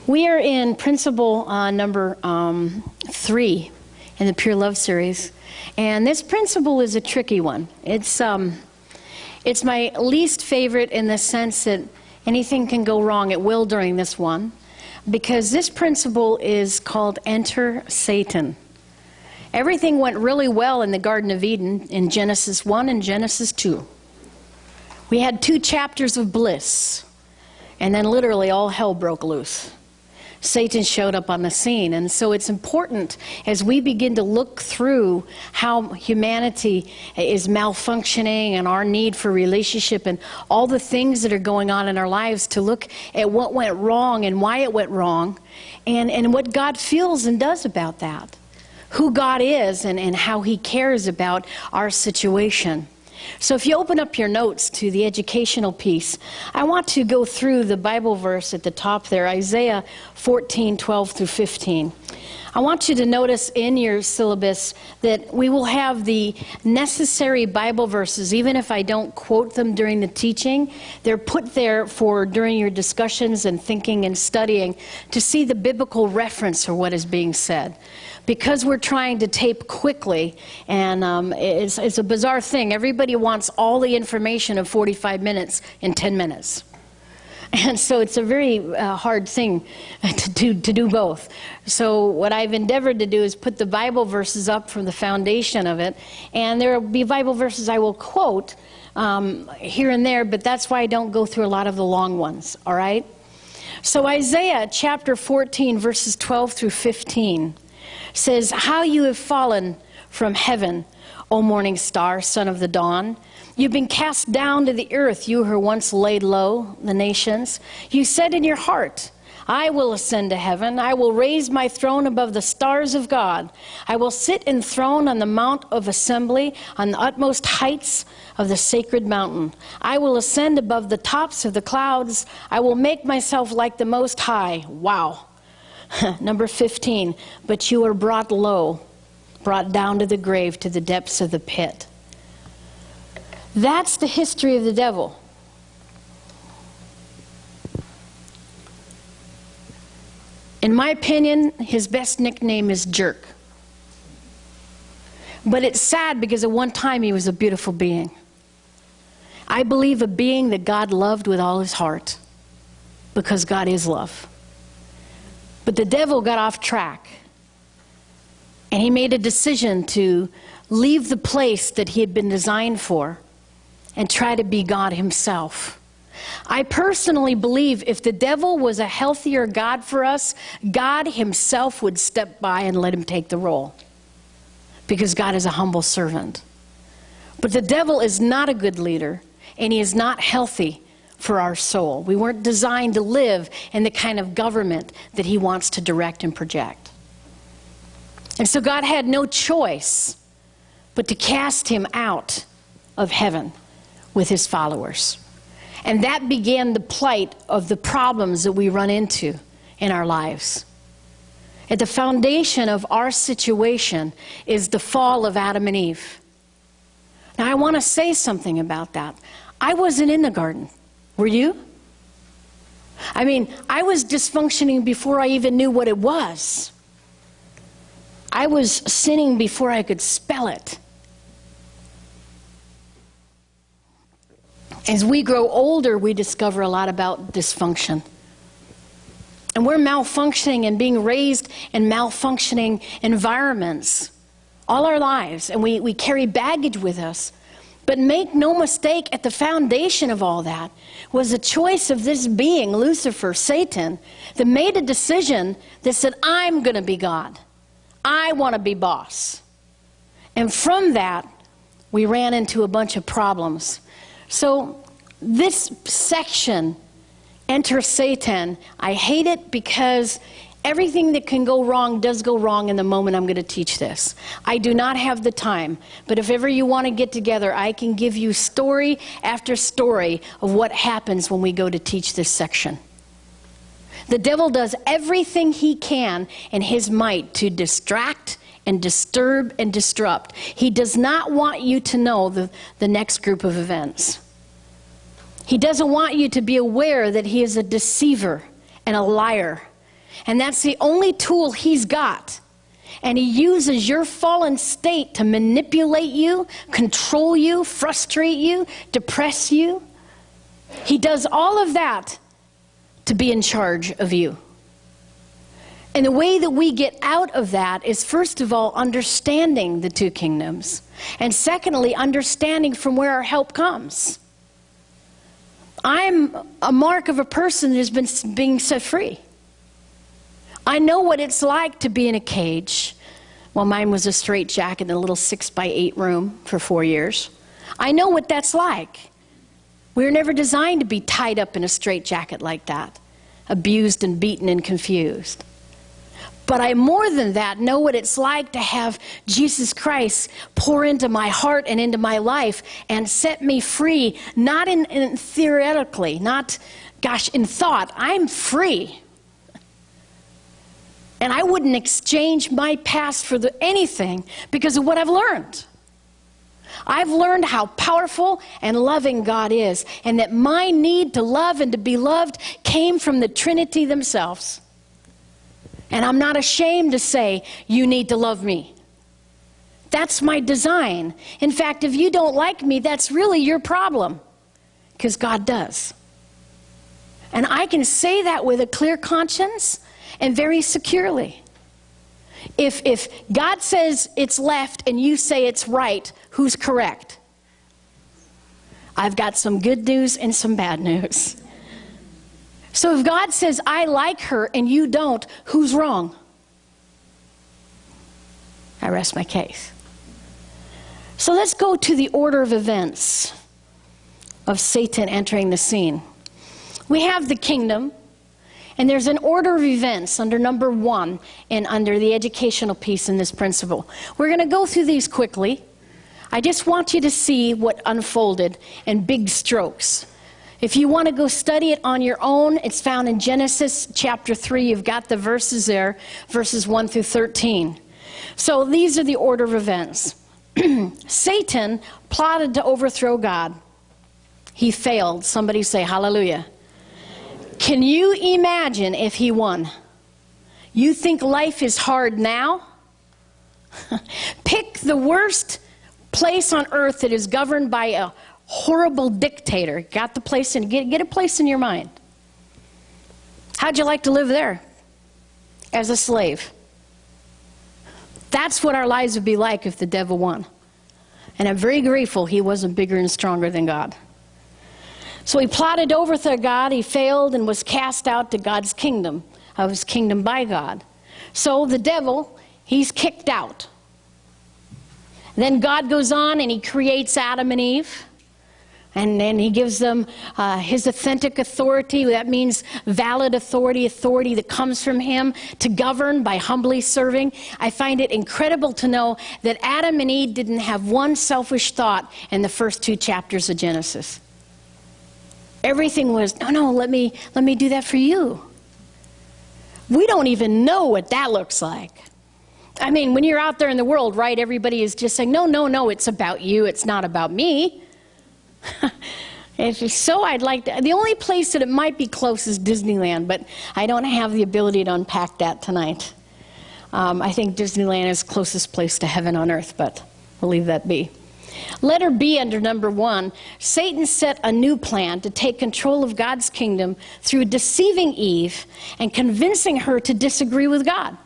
We are in principle number 3 in the Pure Love series, and this principle is a tricky one. It's my least favorite in the sense that anything can go wrong. It will during this one, because this principle is called Enter Satan. Everything went really well in the Garden of Eden in Genesis 1 and Genesis 2. We had 2 chapters of bliss, and then literally all hell broke loose. Satan showed up on the scene, and so it's important as we begin to look through how humanity is malfunctioning and our need for relationship and all the things that are going on in our lives, to look at what went wrong and why it went wrong, and what God feels and does about that, who God is and how He cares about our situation. So if you open up your notes to the educational piece, I want to go through the Bible verse at the top there, Isaiah 14:12 through 15. I want you to notice in your syllabus that we will have the necessary Bible verses. Even if I don't quote them during the teaching, they're put there for during your discussions and thinking and studying to see the biblical reference for what is being said. Because we're trying to tape quickly, and it's a bizarre thing. Everybody wants all the information of 45 minutes in 10 minutes. And so it's a very hard thing to do both. So what I've endeavored to do is put the Bible verses up from the foundation of it. And there will be Bible verses I will quote here and there, but that's why I don't go through a lot of the long ones, all right? So Isaiah chapter 14, verses 12 through 15 says, "How you have fallen from heaven, O morning star, son of the dawn. You've been cast down to the earth, you who once laid low the nations. You said in your heart, I will ascend to heaven. I will raise my throne above the stars of God. I will sit enthroned on the mount of assembly, on the utmost heights of the sacred mountain. I will ascend above the tops of the clouds. I will make myself like the Most High." Wow. Number 15, "But you are brought low, brought down to the grave, to the depths of the pit." That's the history of the devil. In my opinion, his best nickname is Jerk. But it's sad because at one time he was a beautiful being. I believe a being that God loved with all his heart, because God is love. But the devil got off track, and he made a decision to leave the place that he had been designed for and try to be God himself. I personally believe if the devil was a healthier God for us, God himself would step by and let him take the role, because God is a humble servant. But the devil is not a good leader, and he is not healthy for our soul. We weren't designed to live in the kind of government that he wants to direct and project. And so God had no choice but to cast him out of heaven with his followers. And that began the plight of the problems that we run into in our lives. At the foundation of our situation is the fall of Adam and Eve. Now I want to say something about that. I wasn't in the garden. Were you? I mean, I was dysfunctioning before I even knew what it was. I was sinning before I could spell it. As we grow older, we discover a lot about dysfunction. And we're malfunctioning and being raised in malfunctioning environments all our lives. And we carry baggage with us. But make no mistake, at the foundation of all that was a choice of this being, Lucifer, Satan, that made a decision that said, I'm going to be God. I want to be boss. And from that, we ran into a bunch of problems. So this section, Enter Satan, I hate it because everything that can go wrong does go wrong in the moment I'm going to teach this. I do not have the time, but if ever you want to get together, I can give you story after story of what happens when we go to teach this section. The devil does everything he can in his might to distract and disturb and disrupt. He does not want you to know the next group of events. He doesn't want you to be aware that he is a deceiver and a liar And that's the only tool he's got. And he uses your fallen state to manipulate you, control you, frustrate you, depress you. He does all of that to be in charge of you. And the way that we get out of that is, first of all, understanding the two kingdoms. And secondly, understanding from where our help comes. I'm a mark of a person who's been being set free. I know what it's like to be in a cage. Well, mine was a straitjacket in a little 6x8 room for 4 years. I know what that's like. We were never designed to be tied up in a straitjacket like that, abused and beaten and confused. But I, more than that, know what it's like to have Jesus Christ pour into my heart and into my life and set me free, not in theoretically, not, gosh, in thought. I'm free. And I wouldn't exchange my past for anything because of what I've learned. I've learned how powerful and loving God is, and that my need to love and to be loved came from the Trinity themselves. And I'm not ashamed to say, you need to love me. That's my design. In fact, if you don't like me, that's really your problem, because God does. And I can say that with a clear conscience and very securely. If God says it's left and you say it's right, who's correct? I've got some good news and some bad news. So if God says, I like her, and you don't, who's wrong? I rest my case. So let's go to the order of events of Satan entering the scene. We have the kingdom, and there's an order of events under number 1 and under the educational piece in this principle. We're going to go through these quickly. I just want you to see what unfolded in big strokes. If you want to go study it on your own, it's found in Genesis chapter 3. You've got the verses there, verses 1 through 13. So these are the order of events. Satan plotted to overthrow God. He failed. Somebody say hallelujah. Can you imagine if he won? You think life is hard now? Pick the worst place on earth that is governed by a horrible dictator. Got the place in, get a place in your mind. How'd you like to live there? As a slave. That's what our lives would be like if the devil won. And I'm very grateful he wasn't bigger and stronger than God. So he plotted to overthrow God. He failed and was cast out to God's kingdom, of his kingdom by God. So the devil, he's kicked out. Then God goes on and he creates Adam and Eve. And then he gives them his authentic authority. That means valid authority that comes from him to govern by humbly serving. I find it incredible to know that Adam and Eve didn't have one selfish thought in the first 2 chapters of Genesis. Everything was, no, let me do that for you. We don't even know what that looks like. I mean, when you're out there in the world, right, everybody is just saying, no, it's about you, it's not about me. So I'd like to, the only place that it might be close is Disneyland, but I don't have the ability to unpack that tonight. I think Disneyland is the closest place to heaven on earth, but we'll leave that be. Letter B under number 1, Satan set a new plan to take control of God's kingdom through deceiving Eve and convincing her to disagree with God.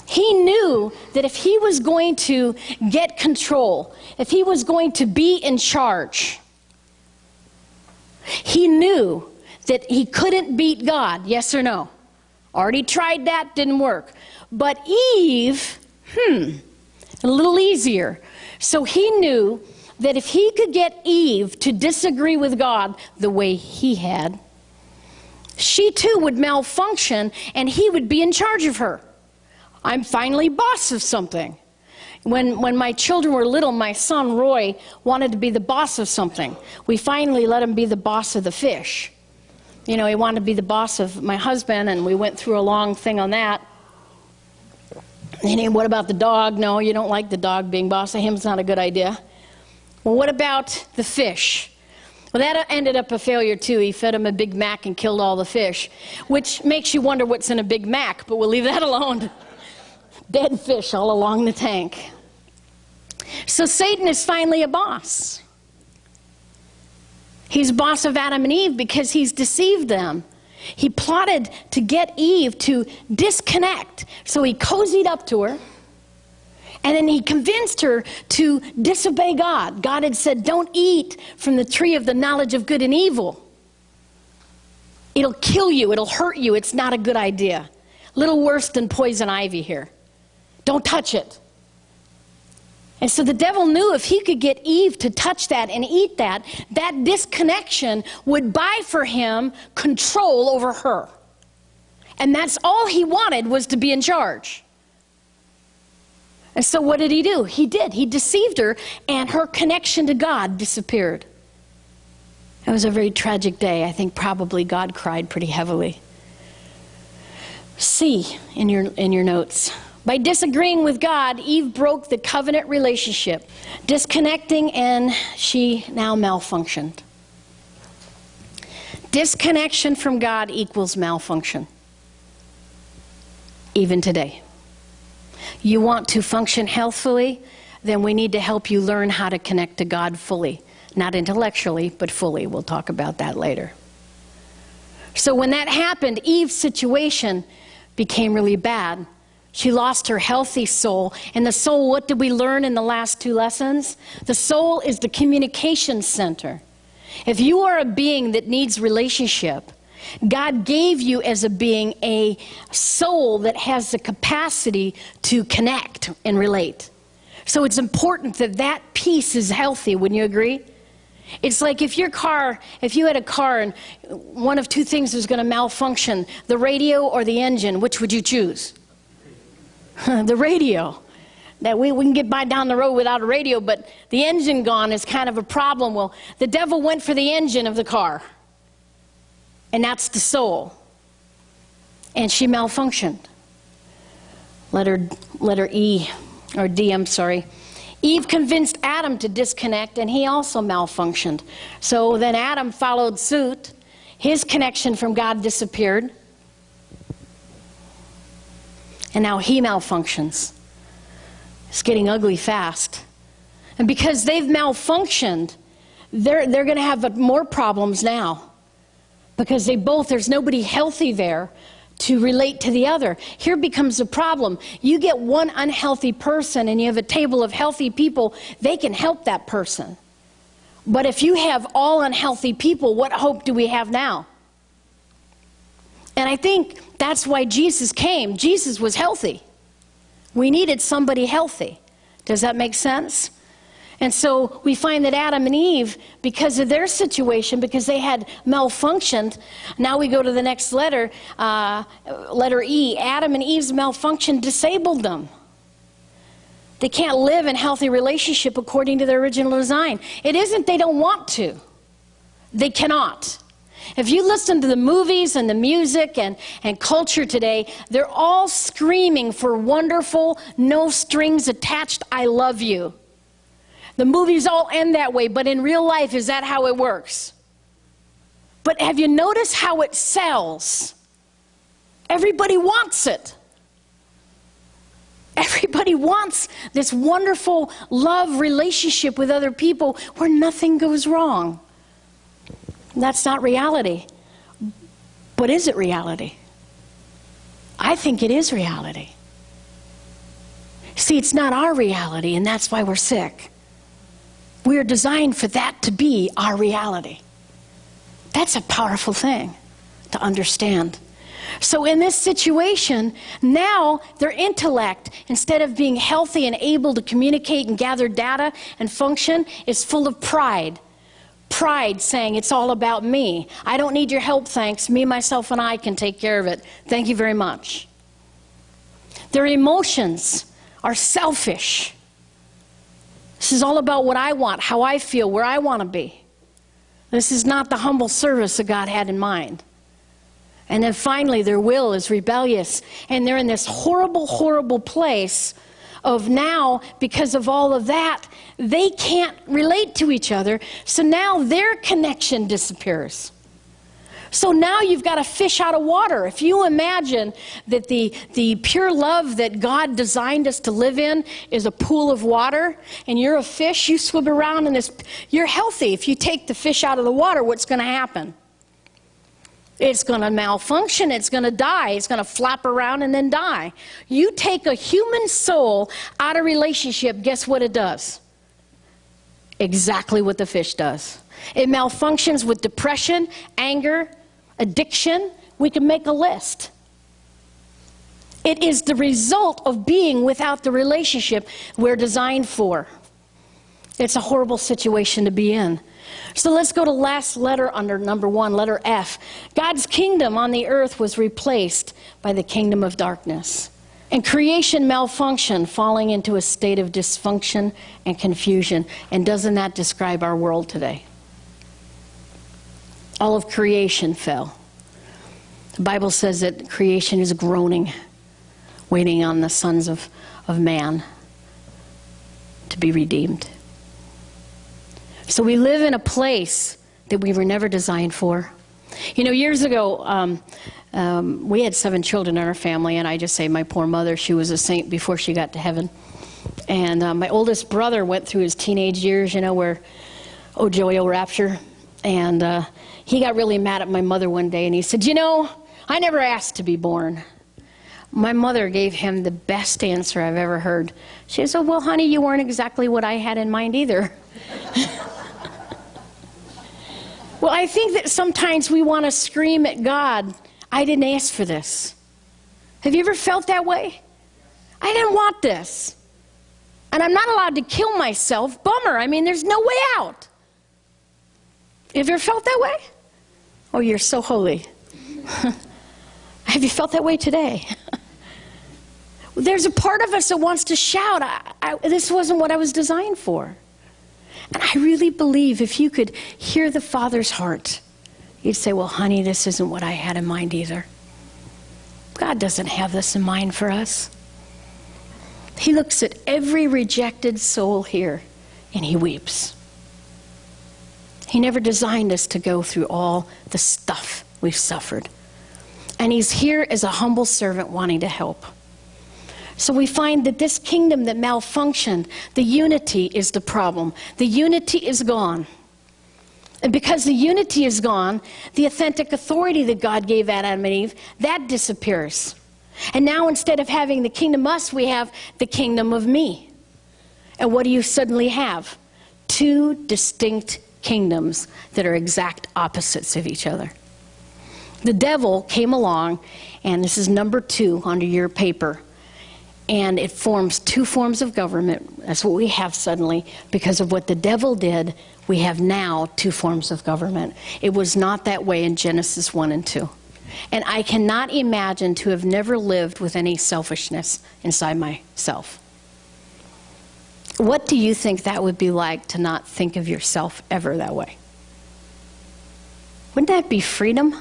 He knew that if he was going to get control, if he was going to be in charge, he knew that he couldn't beat God, yes or no? Already tried that, didn't work. But Eve, a little easier. So he knew that if he could get Eve to disagree with God the way he had, she too would malfunction and he would be in charge of her. I'm finally boss of something. When my children were little, my son Roy wanted to be the boss of something. We finally let him be the boss of the fish. You know, he wanted to be the boss of my husband, and we went through a long thing on that. And what about the dog? No, you don't like the dog being boss of him. It's not a good idea. Well, what about the fish? Well, that ended up a failure too. He fed him a Big Mac and killed all the fish, which makes you wonder what's in a Big Mac, but we'll leave that alone. Dead fish all along the tank. So Satan is finally a boss. He's boss of Adam and Eve because he's deceived them. He plotted to get Eve to disconnect. So he cozied up to her, and then he convinced her to disobey God. God had said, don't eat from the tree of the knowledge of good and evil. It'll kill you. It'll hurt you. It's not a good idea. A little worse than poison ivy here. Don't touch it. And so the devil knew if he could get Eve to touch that and eat that, that disconnection would buy for him control over her. And that's all he wanted, was to be in charge. And so what did he do? He did. He deceived her, and her connection to God disappeared. It was a very tragic day. I think probably God cried pretty heavily. C in your notes. By disagreeing with God, Eve broke the covenant relationship, disconnecting, and she now malfunctioned. Disconnection from God equals malfunction, even today. You want to function healthfully, then we need to help you learn how to connect to God fully. Not intellectually, but fully. We'll talk about that later. So when that happened, Eve's situation became really bad. She lost her healthy soul. And the soul, what did we learn in the last two lessons? The soul is the communication center. If you are a being that needs relationship, God gave you as a being a soul that has the capacity to connect and relate. So it's important that that piece is healthy. Wouldn't you agree? It's like if you had a car and one of two things was going to malfunction, the radio or the engine, which would you choose? The radio. That we can get by down the road without a radio, but the engine gone is kind of a problem. Well, the devil went for the engine of the car. And that's the soul. And she malfunctioned. Letter E, or D, I'm sorry. Eve convinced Adam to disconnect, and he also malfunctioned. So then Adam followed suit. His connection from God disappeared. And now he malfunctions. It's getting ugly fast. And because they've malfunctioned, they're going to have more problems now. Because there's nobody healthy there to relate to the other. Here becomes a problem. You get one unhealthy person and you have a table of healthy people, they can help that person. But if you have all unhealthy people, what hope do we have now? And I think that's why Jesus came. Jesus was healthy. We needed somebody healthy. Does that make sense? And so we find that Adam and Eve, because of their situation, because they had malfunctioned, now we go to the next letter, letter E. Adam and Eve's malfunction disabled them. They can't live in healthy relationship according to their original design. It isn't they don't want to. They cannot. If you listen to the movies and the music and culture today, they're all screaming for wonderful, no strings attached, I love you. The movies all end that way, but in real life, is that how it works? But have you noticed how it sells? Everybody wants it. Everybody wants this wonderful love relationship with other people where nothing goes wrong. That's not reality. But is it reality? I think it is reality. See, it's not our reality, and that's why we're sick. We are designed for that to be our reality. That's a powerful thing to understand. So in this situation, now their intellect, instead of being healthy and able to communicate and gather data and function, is full of pride. Pride saying, it's all about me. I don't need your help, thanks. Me, myself, and I can take care of it. Thank you very much. Their emotions are selfish. This is all about what I want, how I feel, where I want to be. This is not the humble service that God had in mind. And then finally, their will is rebellious. And they're in this horrible, horrible place of now, because of all of that, they can't relate to each other. So now their connection disappears. So now you've got a fish out of water. If you imagine that the pure love that God designed us to live in is a pool of water, and you're a fish, you swim around in this, you're healthy. If you take the fish out of the water, what's going to happen? It's going to malfunction, it's going to die, it's going to flap around and then die. You take a human soul out of relationship, guess what it does? Exactly what the fish does. It malfunctions with depression, anger, addiction. We can make a list. It is the result of being without the relationship we're designed for. It's a horrible situation to be in. So let's go to last letter under number 1, letter F. God's kingdom on the earth was replaced by the kingdom of darkness. And creation malfunctioned, falling into a state of dysfunction and confusion. And doesn't that describe our world today? All of creation fell. The Bible says that creation is groaning, waiting on the sons of man to be redeemed. So we live in a place that we were never designed for. You know, years ago, we had 7 children in our family, and I just say my poor mother, she was a saint before she got to heaven. And my oldest brother went through his teenage years, you know, where, oh, joy, oh, rapture. And he got really mad at my mother one day, and he said, you know, I never asked to be born. My mother gave him the best answer I've ever heard. She said, well, honey, you weren't exactly what I had in mind either. Well, I think that sometimes we want to scream at God, I didn't ask for this. Have you ever felt that way? I didn't want this. And I'm not allowed to kill myself. Bummer. I mean, there's no way out. Have you ever felt that way? Oh, you're so holy. Have you felt that way today? There's a part of us that wants to shout, this wasn't what I was designed for. And I really believe if you could hear the Father's heart, you'd say, well, honey, this isn't what I had in mind either. God doesn't have this in mind for us. He looks at every rejected soul here, and he weeps. He never designed us to go through all the stuff we've suffered. And he's here as a humble servant wanting to help. So we find that this kingdom that malfunctioned, the unity is the problem. The unity is gone. And because the unity is gone, the authentic authority that God gave Adam and Eve, that disappears. And now instead of having the kingdom of us, we have the kingdom of me. And what do you suddenly have? 2 distinct kingdoms that are exact opposites of each other. The devil came along, and this is number 2 under your paper. And it forms 2 forms of government. That's what we have suddenly. Because of what the devil did, we have now 2 forms of government. It was not that way in Genesis 1 and 2. And I cannot imagine to have never lived with any selfishness inside myself. What do you think that would be like to not think of yourself ever that way? Wouldn't that be freedom?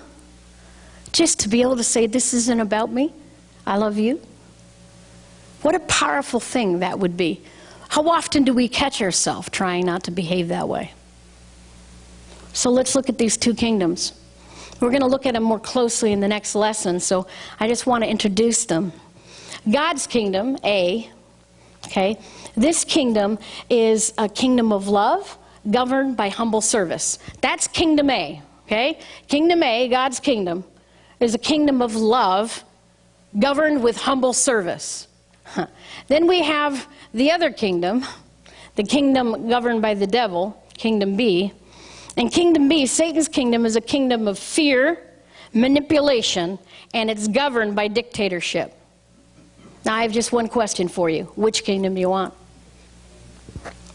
Just to be able to say, this isn't about me. I love you. What a powerful thing that would be. How often do we catch ourselves trying not to behave that way? So let's look at these 2 kingdoms. We're going to look at them more closely in the next lesson, so I just want to introduce them. God's kingdom, A, okay, this kingdom is a kingdom of love governed by humble service. That's kingdom A, okay? Kingdom A, God's kingdom, is a kingdom of love governed with humble service. Then we have the other kingdom, the kingdom governed by the devil, kingdom B. And kingdom B, Satan's kingdom, is a kingdom of fear, manipulation, and it's governed by dictatorship. Now I have just one question for you. Which kingdom do you want?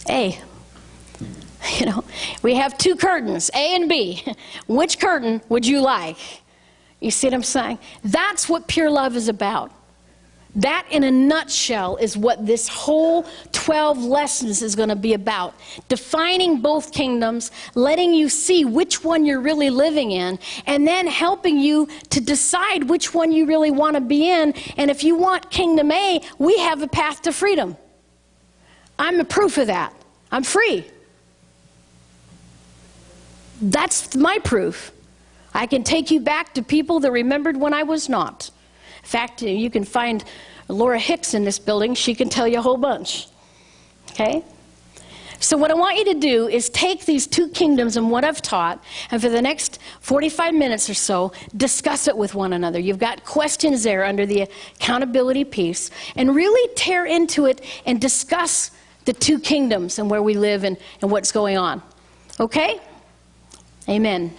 A. You know, we have 2 curtains, A and B. Which curtain would you like? You see what I'm saying? That's what pure love is about. That, in a nutshell, is what this whole 12 lessons is going to be about. Defining both kingdoms, letting you see which one you're really living in, and then helping you to decide which one you really want to be in. And if you want Kingdom A, we have a path to freedom. I'm the proof of that. I'm free. That's my proof. I can take you back to people that remembered when I was not. In fact, you can find Laura Hicks in this building. She can tell you a whole bunch. Okay? So what I want you to do is take these two kingdoms and what I've taught, and for the next 45 minutes or so, discuss it with one another. You've got questions there under the accountability piece, and really tear into it and discuss the two kingdoms and where we live and what's going on. Okay? Amen.